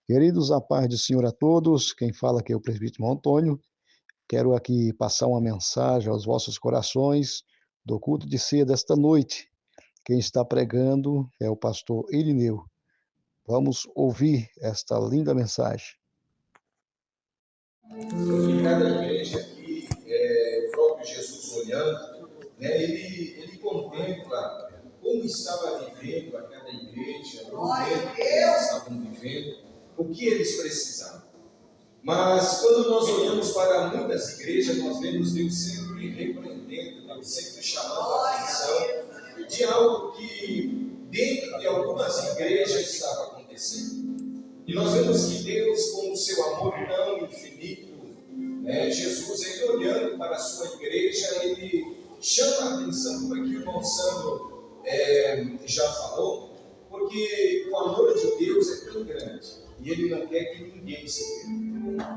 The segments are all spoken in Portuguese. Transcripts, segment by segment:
Queridos, a paz do Senhor a todos. Quem fala aqui é o presbítero Antônio. Quero aqui passar uma mensagem aos vossos corações do culto de ceia desta noite. Quem está pregando é o pastor Irineu. Vamos ouvir esta linda mensagem. Em cada igreja aqui, o próprio Jesus olhando, ele contempla como estava vivendo a cada igreja, o momento que eles estavam vivendo, o que eles precisavam. Mas quando nós olhamos para muitas igrejas, nós vemos Deus sempre repreendendo, Deus sempre chamando a atenção de algo que dentro de algumas igrejas estava acontecendo. E nós vemos que Deus, com o seu amor tão infinito, Jesus, ele olhando para a sua igreja, ele chama a atenção, como aqui o irmão Sandro já falou, porque o amor de Deus é tão grande e ele não quer que ninguém se perca.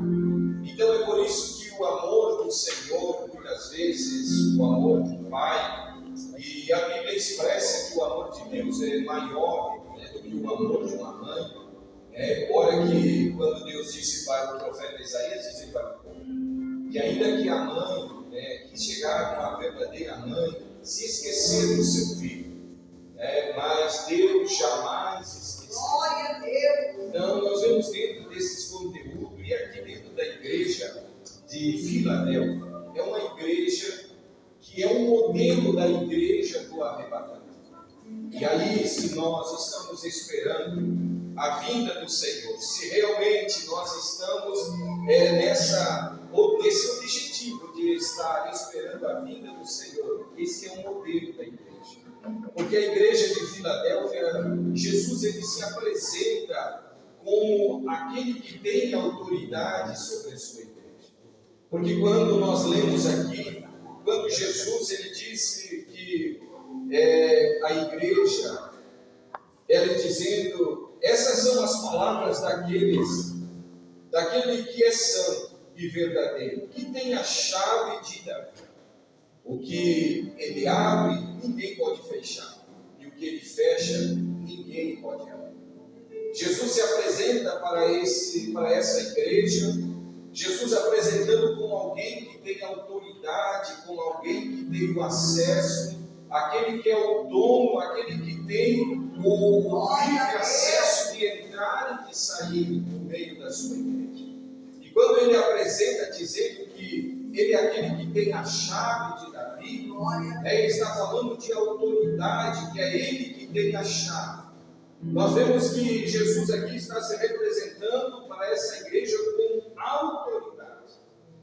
Então é por isso que o amor do Senhor, muitas vezes, o amor do Pai, e a Bíblia expressa que o amor de Deus é maior do que o amor de uma mãe. Ora que quando Deus disse para o profeta Isaías, disse para o povo, que ainda que a mãe, que chegar a uma verdadeira mãe, se esquecer do seu filho, mas Deus jamais esqueceu. Glória a Deus! Então nós vemos dentro desses conteúdos, e aqui dentro da igreja de Filadélfia, é uma igreja que é um modelo da igreja do arrebatamento. E aí, se nós estamos esperando a vinda do Senhor, se realmente nós estamos nesse objetivo de estar esperando a vinda do Senhor, esse é um modelo da igreja. Porque a igreja de Filadélfia, Jesus ele se apresenta como aquele que tem autoridade sobre a sua igreja. Porque quando nós lemos aqui, quando Jesus ele disse que a igreja, ela dizendo, essas são as palavras daquele que é santo e verdadeiro, que tem a chave de Davi. O que ele abre, ninguém pode fechar, e o que ele fecha, ninguém pode abrir. Jesus se apresenta para essa igreja, Jesus apresentando como alguém que tem autoridade, como alguém que tem o acesso, aquele que é o dono, aquele que tem o livre acesso de entrar e de sair no meio da sua igreja. E quando ele apresenta dizendo que ele é aquele que tem a chave de Davi, ele está falando de autoridade, que é ele que tem a chave. Nós vemos que Jesus aqui está se representando para essa igreja com autoridade.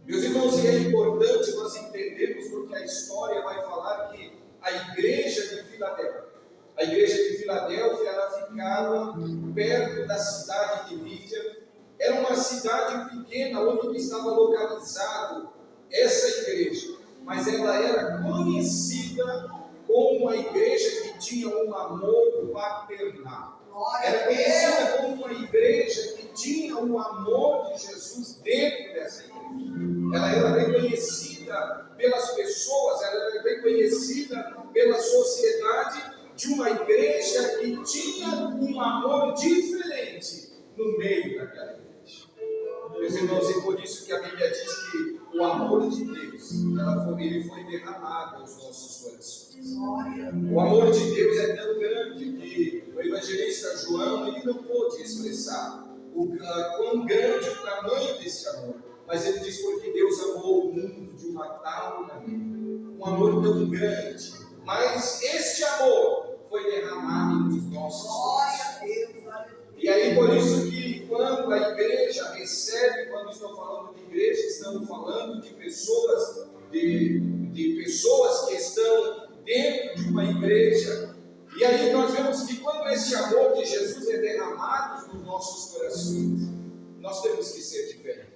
Meus irmãos, e é importante nós entendermos, porque a história vai falar que a igreja de Filadélfia, ela ficava perto da cidade de Lídia. Era uma cidade pequena onde estava localizado essa igreja, mas ela era conhecida como uma igreja que tinha um amor paternal. Era conhecida como uma igreja que tinha o amor de Jesus dentro dessa igreja. Ela era reconhecida pelas pessoas, ela era reconhecida pela sociedade de uma igreja que tinha um amor diferente no meio daquela igreja. Meus irmãos, e por isso que a Bíblia diz que o amor de Deus, ele foi derramado aos nossos corações. O amor de Deus é tão grande que o evangelista João, ele não pôde expressar quão grande o tamanho desse amor. Mas ele diz porque Deus amou o mundo de uma tal maneira, um amor tão grande. Mas este amor foi derramado nos nossos corações. E aí por isso que quando a igreja recebe, quando estou falando de igreja, estamos falando de pessoas, de pessoas que estão dentro de uma igreja. E aí nós vemos que quando esse amor de Jesus é derramado nos nossos corações, nós temos que ser diferentes.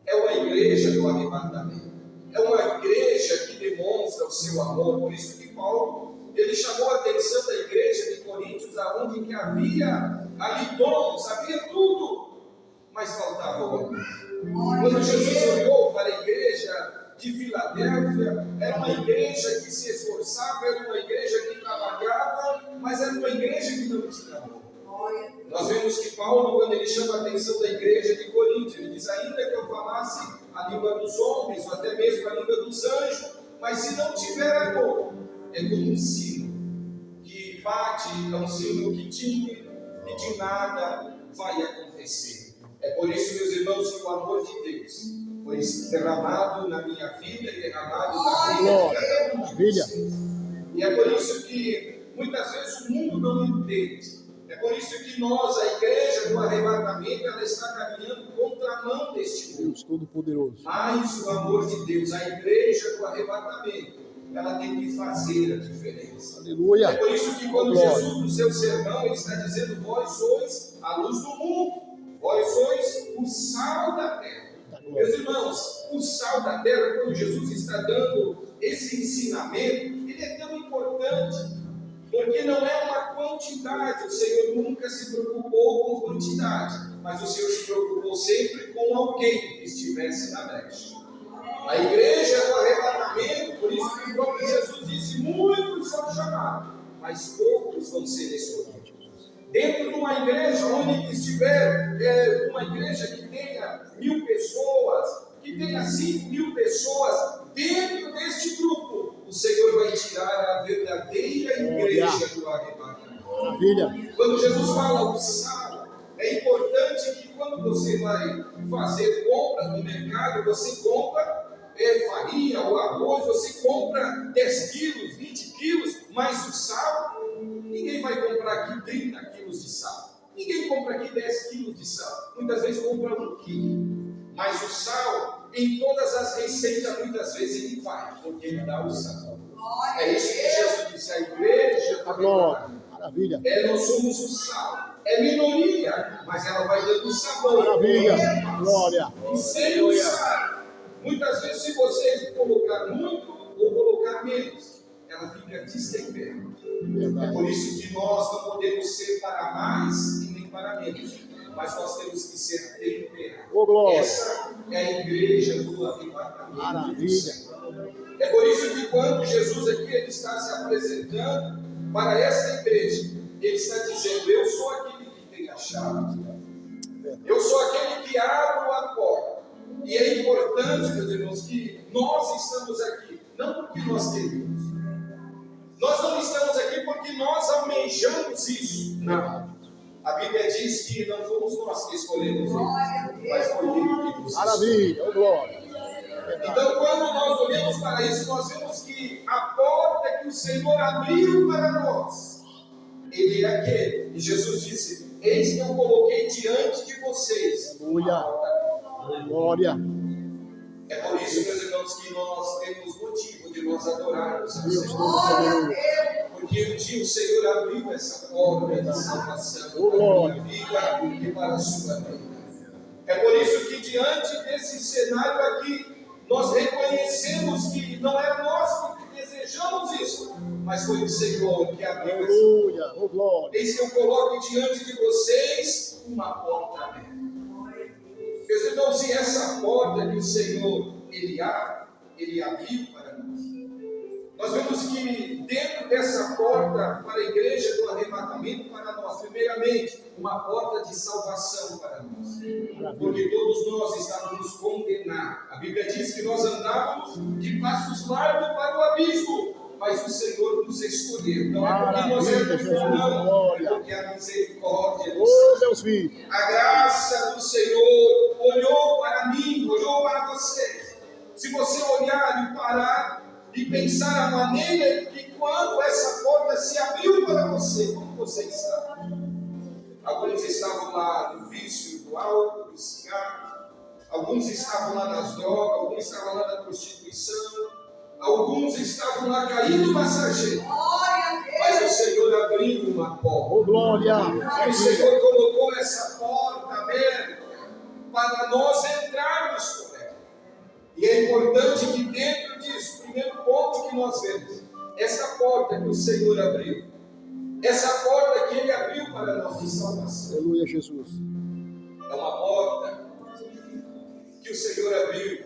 É uma igreja do arrebatamento. É uma igreja que demonstra o seu amor. Por isso que Paulo, ele chamou a atenção da igreja de Coríntios, aonde que havia ali dons, havia tudo, mas faltava o amor. Quando Jesus olhou para a igreja de Filadélfia, era uma igreja que se esforçava, era uma igreja que trabalhava, mas era uma igreja que não tinha amor. Nós vemos que Paulo, quando ele chama a atenção da igreja de Corinto, ele diz: ainda que eu falasse a língua dos homens, ou até mesmo a língua dos anjos, mas se não tiver amor, é como um sino que bate, é um sino que tine, e de nada vai acontecer. É por isso, meus irmãos, que o amor de Deus foi derramado na minha vida e derramado na vida de cada um de vocês. E é por isso que muitas vezes o mundo não entende. É por isso que nós, a igreja do arrebatamento, ela está caminhando contramão deste mundo. Deus Todo-Poderoso. Mas o amor de Deus, a igreja do arrebatamento, ela tem que fazer a diferença. Aleluia. É por isso que quando Jesus, no seu sermão, ele está dizendo: vós sois a luz do mundo, vós sois o sal da terra. Meus irmãos, o sal da terra, quando Jesus está dando esse ensinamento, ele é tão importante, porque não é uma quantidade. O Senhor nunca se preocupou com quantidade, mas o Senhor se preocupou sempre com alguém que estivesse na brecha. A igreja do arrebatamento, por isso que o próprio Jesus disse: muitos são chamados, mas poucos vão ser escolhidos. Dentro de uma igreja onde estiver, uma igreja que tenha 1000 pessoas, que tenha 5.000 pessoas, dentro deste grupo, o Senhor vai tirar a verdadeira igreja do arrebatamento. Maravilha. Quando Jesus fala o sal, é importante que quando você vai fazer compras no mercado, você compra farinha ou arroz, você compra 10 quilos, 20 quilos, mas o sal, ninguém vai comprar aqui 30 quilos de sal. Ninguém compra aqui 10 quilos de sal. Muitas vezes compra 1 quilo. Mas o sal, em todas as receitas, muitas vezes ele vai, porque ele dá o sal. É isso que Jesus disse, a igreja. Maravilha. Nós somos o sal. É minoria, mas ela vai dando sabor. Maravilha. Glória. E sem o sal, muitas vezes, se você colocar muito ou colocar menos, ela fica destempera. É por isso que nós não podemos ser para mais e nem para menos, mas nós temos que ser temperados. Essa é a igreja do arrebatamento. Maravilha. É por isso que quando Jesus aqui ele está se apresentando para essa igreja, ele está dizendo: eu sou aquele que tem a chave. Eu sou aquele que abro a porta. E é importante, meus irmãos, que nós estamos aqui, não porque nós queremos. Nós não estamos aqui porque nós almejamos isso. Não. A Bíblia diz que não fomos nós que escolhemos ele, mas foi ele que nos escolheu. Maravilha, glória. Então, quando nós olhamos para isso, nós vemos que a porta que o Senhor abriu para nós, ele é aquele. E Jesus disse: eis que eu coloquei diante de vocês. Aleluia. Glória. É por isso, meus irmãos, que nós temos motivo de nós adorarmos a Deus Senhor. Porque um dia o Senhor abriu essa porta de salvação para a minha vida e para a sua vida. É por isso que diante desse cenário aqui, nós reconhecemos que não é nós que desejamos isso, mas foi o Senhor que abriu essa porta. Aleluia. Glória. Eis que eu coloco diante de vocês uma porta aberta. Meus irmãos, e essa porta que o Senhor ele abriu para nós. Nós vemos que dentro dessa porta para a igreja do arrebatamento para nós, primeiramente, uma porta de salvação para nós. Porque todos nós estávamos condenados. A Bíblia diz que nós andávamos de passos largos para o abismo, mas o Senhor nos escolheu. Não é porque nós éramos bons, não, é porque a misericórdia do Senhor, a graça do Senhor olhou para mim, olhou para você. Se você olhar e parar e pensar a maneira que quando essa porta se abriu para você, como você está? Alguns estavam lá no vício do álcool, do cigarro, alguns estavam lá nas drogas, alguns estavam lá na prostituição, alguns estavam lá caído na sarjeta. Mas o Senhor abriu uma porta. Oh, glória! E o Senhor colocou essa porta aberta para nós entrarmos por ela. E é importante que dentro disso, o primeiro ponto que nós vemos, essa porta que o Senhor abriu, essa porta que Ele abriu para nós de salvação. Aleluia, Jesus. É uma porta que o Senhor abriu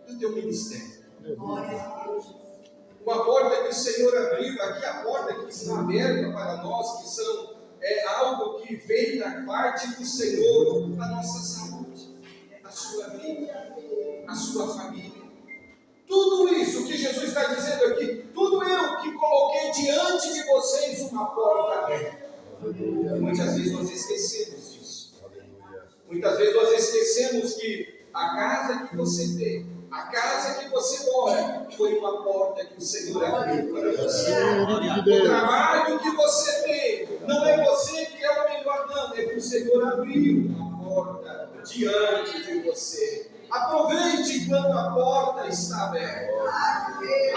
do teu ministério. Uma porta que o Senhor abriu, aqui a porta que está aberta para nós, que são é algo que vem da parte do Senhor, a nossa saúde, a sua vida, a sua família. Tudo isso que Jesus está dizendo aqui, tudo eu que coloquei diante de vocês uma porta aberta. Muitas vezes nós esquecemos disso. Muitas vezes nós esquecemos que a casa que você tem, a casa que você mora, foi uma porta que o Senhor abriu para você. O trabalho que você tem, não é você que é o melhor, não, é que o Senhor abriu uma porta diante de você. Aproveite enquanto a porta está aberta.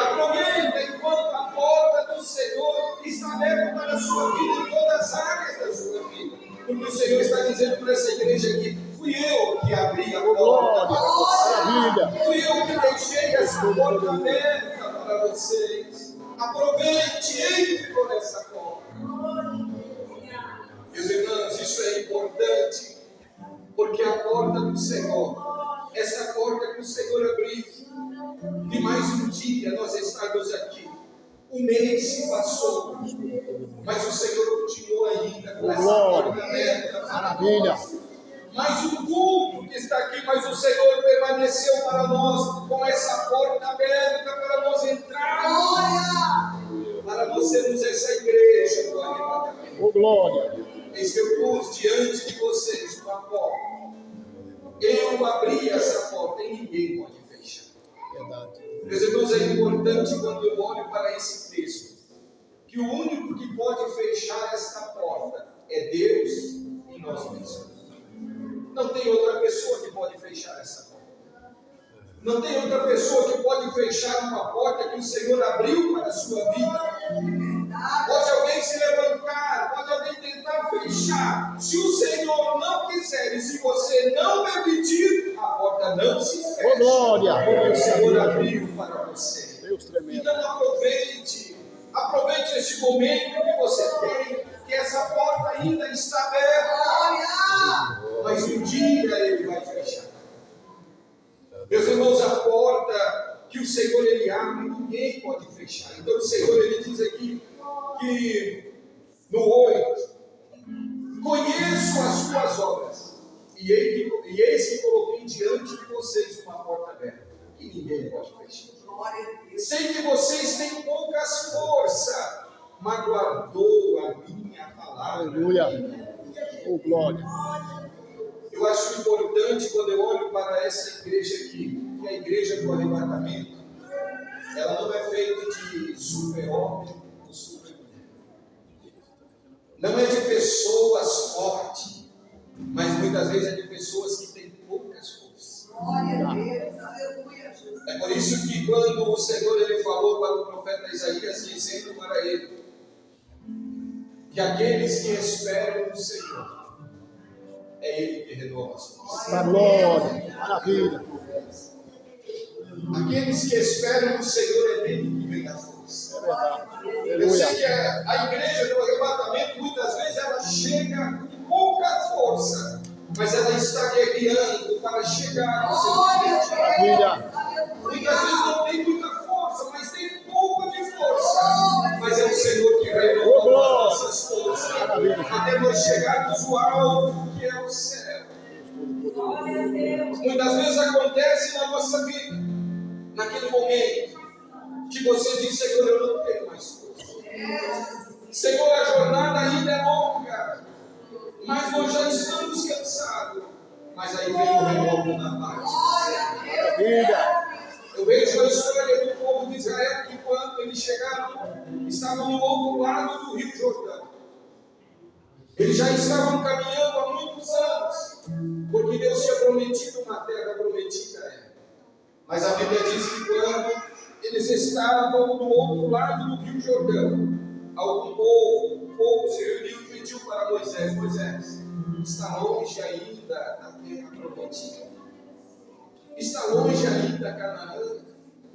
Aproveite enquanto a porta do Senhor está aberta para a sua vida, em todas as áreas da sua vida. Porque o Senhor está dizendo para essa igreja aqui: fui eu que abri a porta para você. Fui eu que deixei essa porta aberta para vocês. Aproveite, entre por essa porta. Meus irmãos, isso é importante, porque a porta do Senhor, essa porta que o Senhor abriu, de mais um dia nós estamos aqui. Um mês se passou, mas o Senhor continuou ainda com essa porta aberta para nós. Mais um culto que está aqui, mas o Senhor permaneceu para nós com essa porta aberta para nós entrarmos, para nós sermos essa igreja do arrebatamento. Glória! Eis que eu pus diante de vocês uma porta. Eu abri essa porta e ninguém pode fechar. Verdade. Meus irmãos, é importante quando eu olho para esse texto, que o único que pode fechar esta porta é Deus e nós mesmos. Não tem outra pessoa que pode fechar essa porta. Não tem outra pessoa que pode fechar uma porta que o Senhor abriu para a sua vida. Pode alguém se levantar, pode alguém tentar fechar. Se o Senhor não quiser e se você não permitir, a porta não se fecha. Glória! Porque o Senhor abriu para você. Deus tremendo. Então aproveite este momento que você tem, que essa porta ainda está aberta. Mas um dia ele vai fechar. Meus irmãos, a porta que o Senhor ele abre, ninguém pode fechar. Então o Senhor ele diz aqui que no 8, conheço as suas obras, e eis que coloquei diante de vocês uma porta aberta, que ninguém pode fechar. Sei que vocês têm poucas forças, mas guardou a minha palavra. Aleluia! Oh, glória! Eu acho importante quando eu olho para essa igreja aqui, que a igreja do arrebatamento, ela não é feita de super-homem ou super-mulher. Não é de pessoas fortes, mas muitas vezes é de pessoas que têm poucas forças. Glória a Deus, aleluia. É por isso que quando o Senhor ele falou para o profeta Isaías, dizendo para ele que aqueles que esperam no Senhor, é Ele que renova as forças. Para glória! Maravilha! Aqueles que esperam no Senhor, é dele que vem a força. É verdade. Eu Aleluia! sei que a igreja do arrebatamento, muitas vezes, ela chega com pouca força, mas ela está guerreando para chegar ao seu destino. Maravilha! Muitas vezes não tem muita força, mas tem um pouco de força. Mas é o Senhor que renova as nossas forças, até nós chegarmos ao alto que é o céu. Muitas vezes acontece na nossa vida, naquele momento, que você diz: Senhor, eu não tenho mais força. Senhor, a jornada ainda é longa, mas nós já estamos cansados. Mas aí vem o renovo da parte. Maravilha! Eu vejo a história do povo de Israel que quando eles chegaram, estavam no outro lado do Rio Jordão. Eles já estavam caminhando há muitos anos, porque Deus tinha prometido uma terra prometida a ela. Mas a Bíblia diz que quando eles estavam do outro lado do Rio Jordão, algum povo, o povo se reuniu e pediu para Moisés: Moisés, está longe ainda da terra prometida. Está longe ainda Canaã.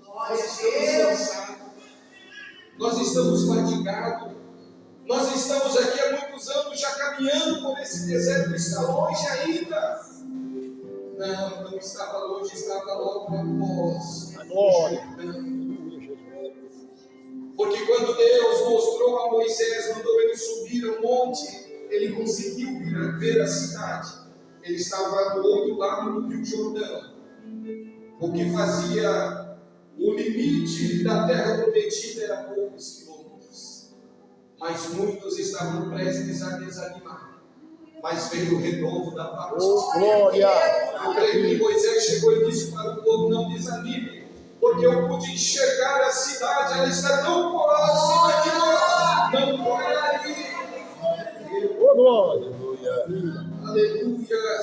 Nós estamos cansados. Nós estamos fatigados. Nós estamos aqui há muitos anos já caminhando por esse deserto. Está longe ainda. Não estava longe, estava logo após. Glória! Porque quando Deus mostrou a Moisés, mandou ele subir ao monte, ele conseguiu ver a cidade. Ele estava do outro lado do Rio Jordão, o que fazia o limite da terra prometida era poucos quilômetros, mas muitos estavam prestes a desanimar. Mas veio o renovo da parte. Oh, glória! Eu creio que Moisés chegou e disse para o povo: não desanime, porque eu pude enxergar a cidade, ela está tão próxima que não vai ali. Oh, glória! Aleluia!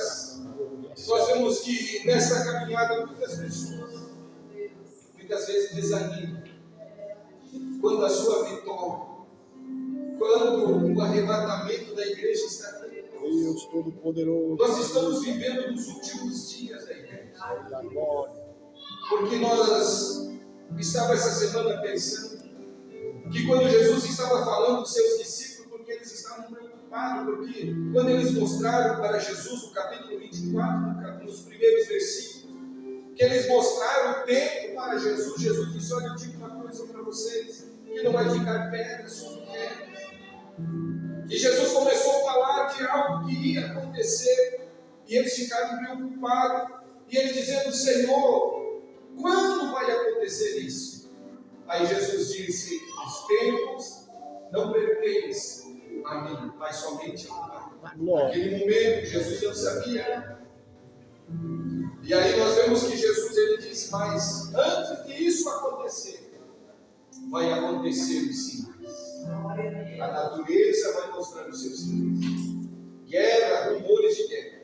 Nós vemos que nessa caminhada muitas pessoas, muitas vezes desanimam quando a sua vitória, quando o arrebatamento da igreja está aqui. Deus Todo-Poderoso. Nós estamos vivendo nos últimos dias da igreja. Porque nós estávamos essa semana pensando que quando Jesus estava falando dos seus discípulos, porque eles estavam preocupados, porque quando eles mostraram para Jesus o capítulo 24, nos primeiros versículos, que eles mostraram o tempo para Jesus, Jesus disse: olha, eu digo uma coisa para vocês, que não vai ficar pedra sobre pedra. E Jesus começou a falar de algo que ia acontecer, e eles ficaram preocupados, e ele dizendo: Senhor, quando vai acontecer isso? Aí Jesus disse: os tempos não pertencem a mim, mas somente ao Pai. Naquele momento Jesus não sabia. E aí nós vemos que Jesus ele disse: mas antes de isso acontecer, vai acontecer os sinais. A natureza vai mostrar os seus sinais. Guerra, rumores de guerra.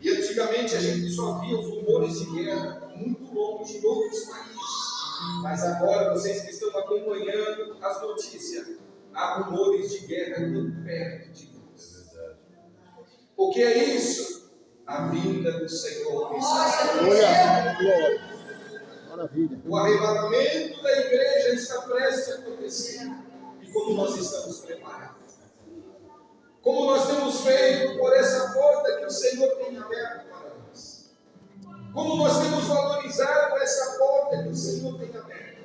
E antigamente a gente só via os rumores de guerra muito longe de outros países. Mas agora, vocês que estão acompanhando as notícias, há rumores de guerra muito perto de nós. O que é isso? A vinda do Senhor. Glória! Maravilha! O arrebatamento da igreja está prestes a acontecer. E como nós estamos preparados? Como nós temos feito por essa porta que o Senhor tem aberto para nós? Como nós temos valorizado essa porta que o Senhor tem aberto?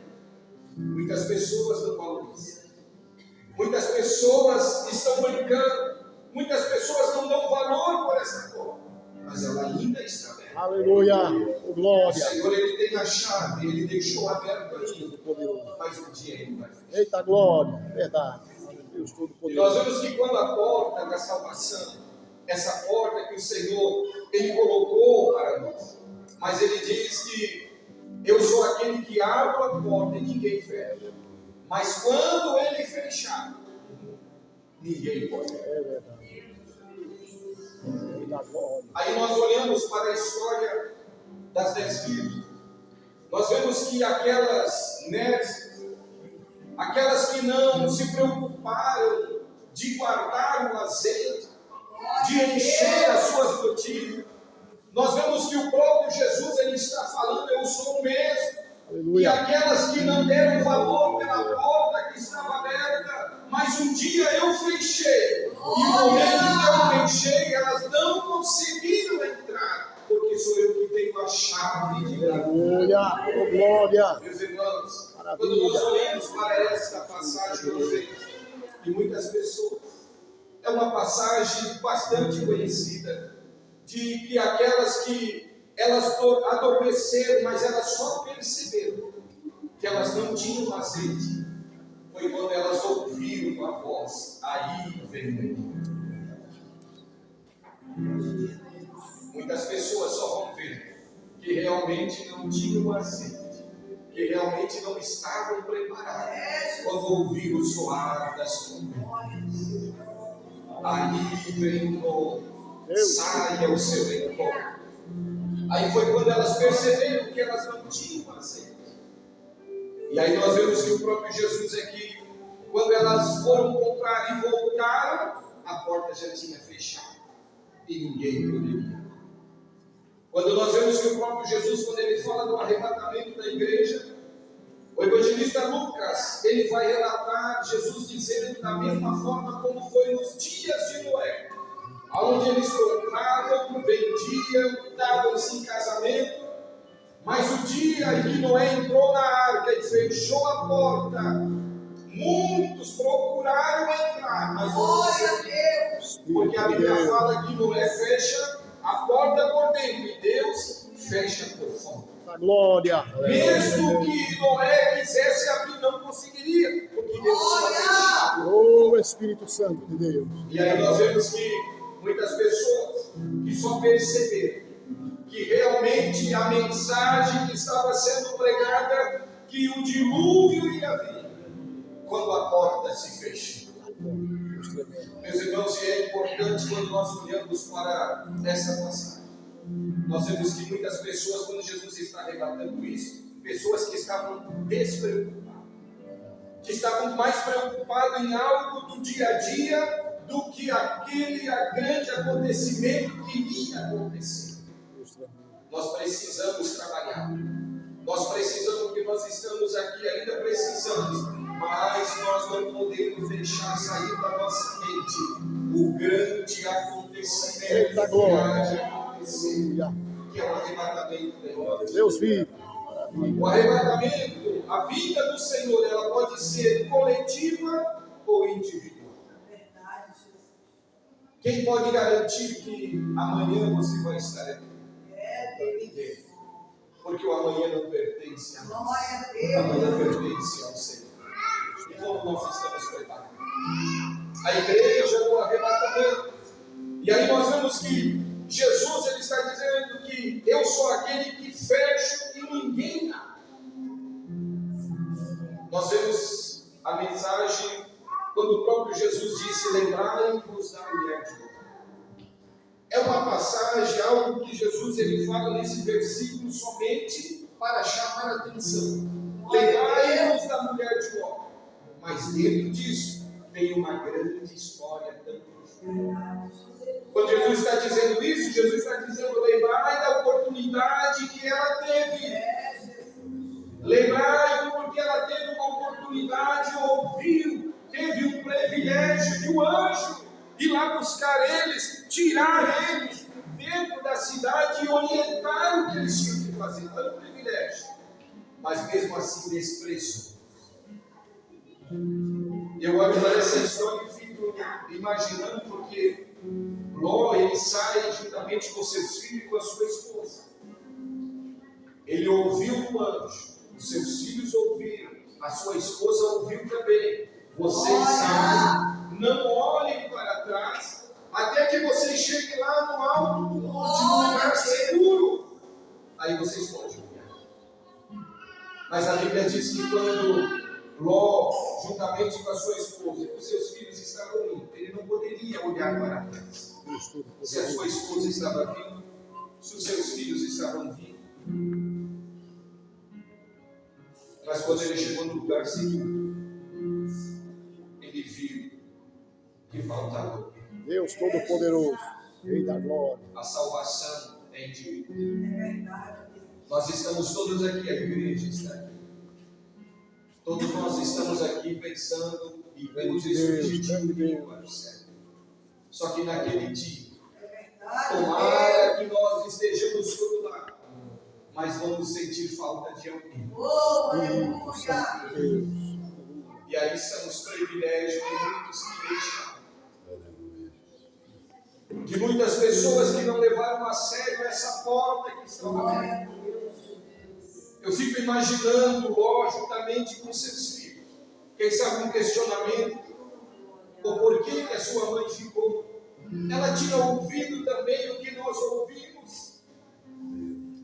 Muitas pessoas não valorizam. Muitas pessoas estão brincando. Muitas pessoas não dão valor por essa porta. Mas ela ainda está aberta. Aleluia! Glória! O Senhor ele tem a chave, ele deixou aberto ainda. Mas um dia ele vai fechar. Eita glória! Verdade! Deus E nós vemos que quando a porta da salvação, essa porta que o Senhor ele colocou para nós, mas ele diz que eu sou aquele que abre a porta e ninguém fecha. Mas quando ele fechar, ninguém pode. É verdade. Aí nós olhamos para a história das 10 virgens. Nós vemos que aquelas nécias, aquelas que não se preocuparam de guardar o azeite, de encher as suas botilhas, nós vemos que o próprio Jesus ele está falando: eu sou o mesmo. Aleluia. E aquelas que não deram valor pela porta que estava aberta, mas um dia eu fechei. E no momento que eu fechei, elas não conseguiram entrar, porque sou eu que tenho a chave de Deus. Aleluia. Glória. Meus irmãos, Maravilha. quando nós olhamos para esta passagem, nós vemos que muitas pessoas, é uma passagem bastante conhecida, de que aquelas que elas adormeceram, mas elas só perceberam que elas não tinham azeite, foi quando elas ouviram a voz: aí vem ele. Muitas pessoas só vão ver que realmente não tinham azeite, que realmente não estavam preparados quando ouviram o soar das trombetas. Aí vem o novo, saia o seu encontro. Aí foi quando elas perceberam que elas não tinham azeite. E aí nós vemos que o próprio Jesus aqui, quando elas foram comprar e voltaram, a porta já tinha fechado e ninguém poderia. Quando nós vemos que o próprio Jesus, quando ele fala do arrebatamento da igreja, o evangelista Lucas, ele vai relatar Jesus dizendo da mesma forma como foi nos dias de Noé, onde eles compravam, vendiam, davam-se em casamento, mas o dia em que Noé entrou na arca e fechou a porta, muitos procuraram entrar, mas não conseguiram. Porque a Bíblia fala que Noé fecha a porta por dentro e Deus fecha por fora. A glória. Mesmo que Noé quisesse abrir, não conseguiria, porque Deus tinha fechado. Oh, Espírito Santo de Deus. E aí nós vemos que muitas pessoas que só perceberam que realmente a mensagem que estava sendo pregada, que o dilúvio ia vir, quando a porta se fecha. Meus irmãos, e é importante quando nós olhamos para essa passagem. Nós vemos que muitas pessoas, quando Jesus está relatando isso, pessoas que estavam despreocupadas, que estavam mais preocupadas em algo do dia a dia do que aquele grande acontecimento que iria acontecer. Nós precisamos trabalhar. Nós precisamos, porque nós estamos aqui ainda precisamos, mas nós não podemos deixar sair da nossa mente o grande acontecimento que há de acontecer, que é o arrebatamento da igreja. Deus vive. O arrebatamento, a vida do Senhor, ela pode ser coletiva ou individual. Quem pode garantir que amanhã você vai estar aqui? Porque o amanhã não pertence a nós. Amanhã pertence ao Senhor. E como nós estamos preparados? A igreja do arrebatamento. E aí nós vemos que Jesus ele está dizendo que eu sou aquele que fecho e ninguém abre. Nós vemos a mensagem quando o próprio Jesus disse: lembrai-vos da mulher de Ló. É uma passagem, algo que Jesus ele fala nesse versículo somente para chamar a atenção. Lembrai-vos da mulher de Ló. Mas dentro disso tem uma grande história tão profunda. Quando Jesus está dizendo isso, Jesus está dizendo: lembrai da oportunidade que ela teve. Lembrai porque ela teve uma oportunidade, ouviu, teve um privilégio de um anjo ir lá buscar eles, tirar eles dentro da cidade e orientar o que eles tinham que fazer. Tanto privilégio, mas mesmo assim desprezo. Eu olho para essa história e fico imaginando, porque Ló ele sai juntamente com seus filhos e com a sua esposa. Ele ouviu o anjo, os seus filhos ouviram, a sua esposa ouviu também. Vocês sabem, não olhem para trás, até que vocês cheguem lá no alto do monte, num lugar seguro. Aí vocês podem olhar. Mas a Bíblia diz que quando Ló, juntamente com a sua esposa e com seus filhos estavam indo, ele não poderia olhar para trás. Se a sua esposa estava vindo, se os seus filhos estavam vindo. Mas quando ele chegou no lugar seguro, ele viu que faltava. Deus Todo-Poderoso, Rei da Glória. A salvação é individual. Nós estamos todos aqui, a igreja está aqui. Todos nós estamos aqui pensando e temos esse objetivo para o céu. Só que naquele dia, tomara que nós estejamos todos lá, mas vamos sentir falta de alguém. E aí são os privilégios de muitos que deixaram. De muitas pessoas que não levaram a sério essa porta que estava aberta. Eu fico imaginando Ló juntamente com seus filhos. Quem sabe um questionamento, o porquê que a sua mãe ficou. Ela tinha ouvido também o que nós ouvimos.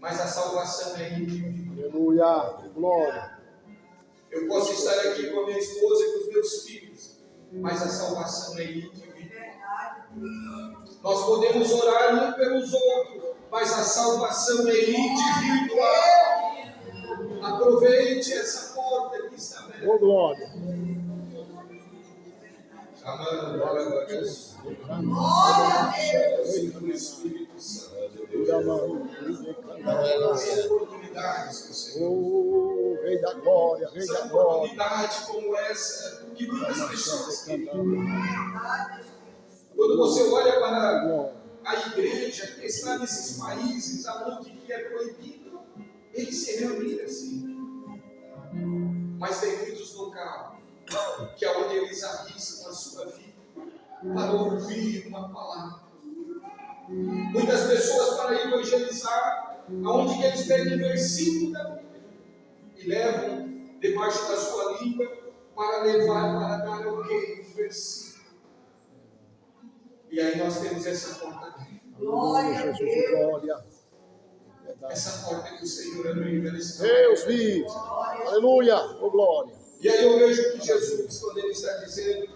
Mas a salvação é individual. Aleluia, glória. Eu posso estar aqui com a minha esposa e com os meus filhos, mas a salvação é individual. Nós podemos orar um pelos outros, mas a salvação é individual. Aproveite essa porta que está aberta. Oh, glória. Chamando, glória a Deus. Glória a Deus. O Espírito Santo de Deus. As oportunidades que o Senhor. Oh, Rei da Glória, Rei da Glória. Oportunidade como essa que muitas pessoas têm. Quando você olha para a igreja que está nesses países onde que é proibido, eles se reunirem assim. Mas tem muitos locais que é onde eles arriscam a sua vida para ouvir uma palavra. Muitas pessoas para evangelizar, aonde que eles pegam um versículo da Bíblia e levam debaixo da sua língua para levar, para dar o quê? Um versículo. E aí nós temos essa porta aqui. Glória a Jesus, glória. Essa porta que o Senhor abriu nesse Deus vive. Aleluia. Oh, glória. E aí eu vejo que Jesus, quando ele está dizendo,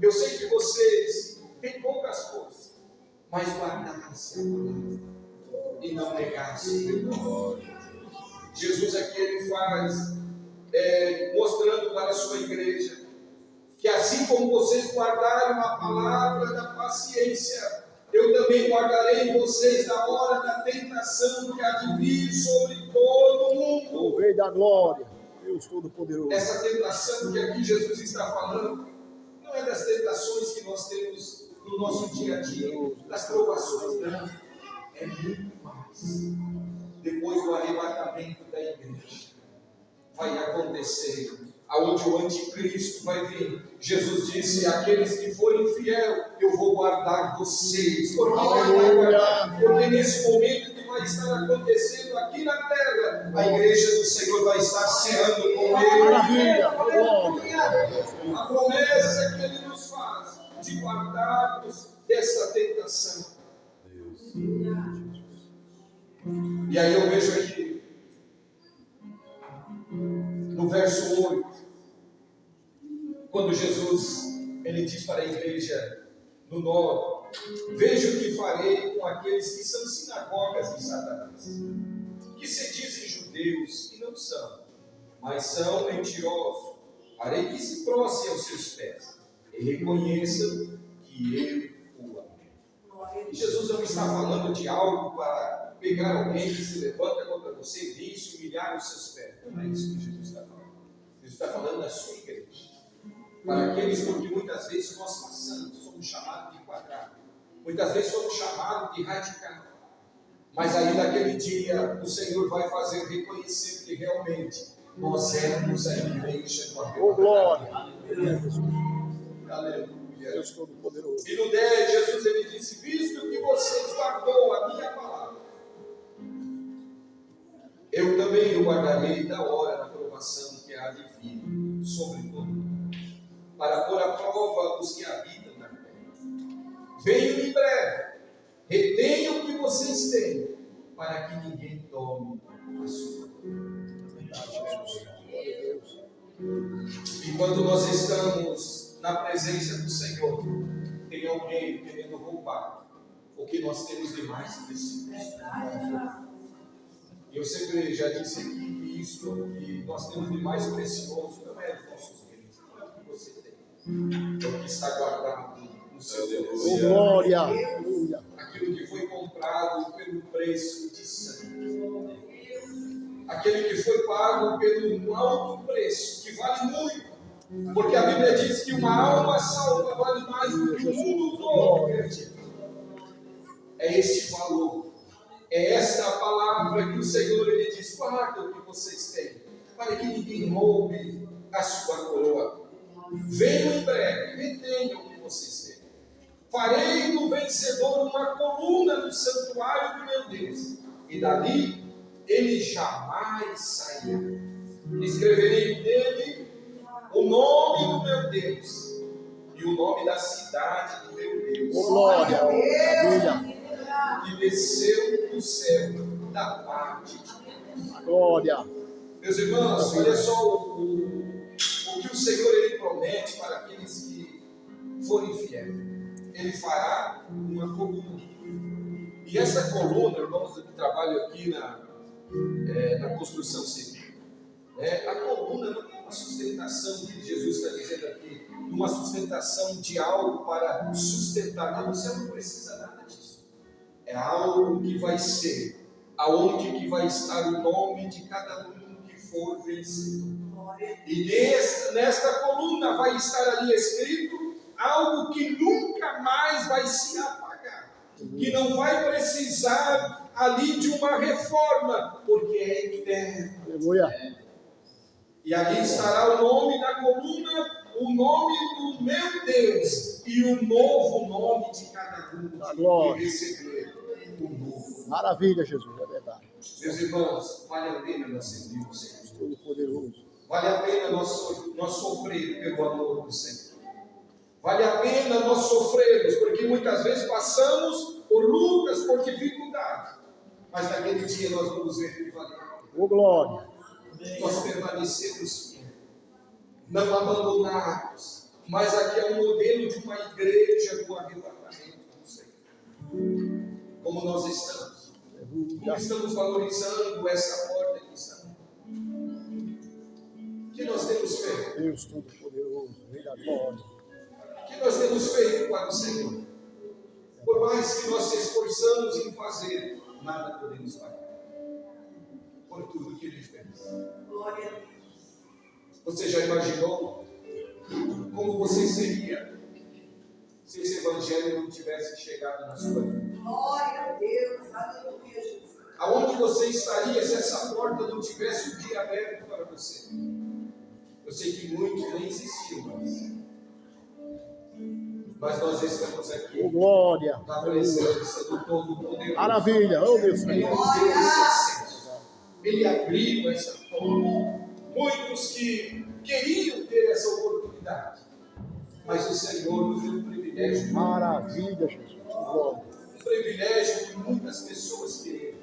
eu sei que vocês têm poucas coisas, mas guardasse a palavra e não negasse o meu nome. Jesus aqui ele faz, mostrando para a sua igreja, que assim como vocês guardaram a palavra da paciência, eu também guardarei vocês da hora da tentação que há de vir sobre todo mundo. O Rei da glória. Deus Todo-Poderoso. Essa tentação que aqui Jesus está falando, não é das tentações que nós temos no nosso dia a dia, das provações grandes, é muito mais. Depois do arrebatamento da igreja, vai acontecer, aonde o anticristo vai vir. Jesus disse: aqueles que forem fiéis, eu vou guardar vocês. Por que ele vai guardar? Porque nesse momento que vai estar acontecendo aqui na terra, a igreja do Senhor vai estar ceando com ele. Maravilha. Glória. A promessa que ele nos faz de guardarmos dessa tentação. E aí eu vejo aqui no verso 8, quando Jesus ele diz para a igreja no 9: veja o que farei com aqueles que são sinagogas de Satanás, que se dizem judeus e não são, mas são mentirosos. Farei que se prostrem aos seus pés e reconheçam que eu o amo. E Jesus não está falando de algo para pegar alguém que se levanta contra você, vir e se humilhar os seus pés. Não é isso que Jesus está falando. Jesus está falando da sua igreja. Para aqueles por que muitas vezes nós passamos, somos chamados de quadrado. Muitas vezes somos chamados de radical. Mas aí naquele dia o Senhor vai fazer reconhecer que realmente nós éramos a igreja do arrebatamento. Oh, glória. Aleluia. Deus Todo-Poderoso. E no 10, Jesus ele disse: visto que vocês guardou a minha palavra, eu também o guardarei da hora da provação que há de vir sobre todo mundo, para pôr à prova os que habitam na terra. Venho em breve, retenham o que vocês têm, para que ninguém tome a sua. E quando nós estamos na presença do Senhor, tem alguém querendo roubar o que nós temos de mais precioso. E eu sempre já disse aqui que isso que nós temos de mais precioso não é os nossos bens, não é o que você tem, é o que está guardado no seu Deus. Oh, glória. Aleluia. Aquilo que foi comprado pelo preço de sangue, aquele que foi pago pelo alto preço, que vale muito, porque a Bíblia diz que uma alma salva vale mais do que o mundo todo. É este valor, é esta a palavra que o Senhor ele diz: guarda o que vocês têm, para que ninguém roube a sua coroa. Venho em breve, retenham o que vocês têm. Farei do vencedor uma coluna no santuário do meu Deus, e dali ele jamais sairá. Escreverei nele o nome do meu Deus e o nome da cidade do meu Deus. Oh, glória. Maravilha. Que desceu do céu da parte de Deus. Glória. Meus irmãos, olha só o que o Senhor ele promete para aqueles que forem fiéis. Ele fará uma coluna. E essa coluna, irmãos, eu trabalho aqui na construção civil. A coluna não é uma sustentação que Jesus está dizendo aqui, uma sustentação de algo para sustentar. Não, você não precisa nada disso. É algo que vai ser, aonde que vai estar o nome de cada um que for vencedor. E nesta coluna vai estar ali escrito algo que nunca mais vai se apagar, que não vai precisar ali de uma reforma, porque é eterno. Aleluia. E ali estará o nome da coluna o nome do meu Deus e o novo nome de cada um que receber o novo. Maravilha, Jesus, é verdade. Meus irmãos, vale a pena nós servir o Senhor. Todo poderoso. Vale a pena nós sofrer pelo amor do Senhor. Vale a pena nós sofrermos, porque muitas vezes passamos por lutas, por dificuldades. Mas naquele dia nós vamos ver que valeu. Ô, glória. Nós permanecemos fiéis, não abandonarmos. Mas aqui é um modelo de uma igreja do arrebatamento do Senhor. Como nós estamos. Como estamos valorizando essa porta que está. O que nós temos feito? Deus Todo-Poderoso, Rei da Glória. O que nós temos feito para o Senhor? Por mais que nós se esforçamos em fazer, nada podemos pagar. Por tudo que Ele fez. Glória a Deus. Você já imaginou como você seria se esse evangelho não tivesse chegado na sua vida? Glória a Deus. Aleluia, Jesus. Aonde você estaria se essa porta não tivesse um dia aberto para você? Eu sei que muitos nem existiam mas nós estamos aqui Ô, glória. na presença do Todo-Poderoso. Maravilha. Ô, Deus. Ele nos deu esse acesso. Ele abriu essa porta. Muitos que queriam ter essa oportunidade, mas o Senhor nos deu um privilégio. Maravilha, Jesus. Glória. Um privilégio que muitas pessoas queriam.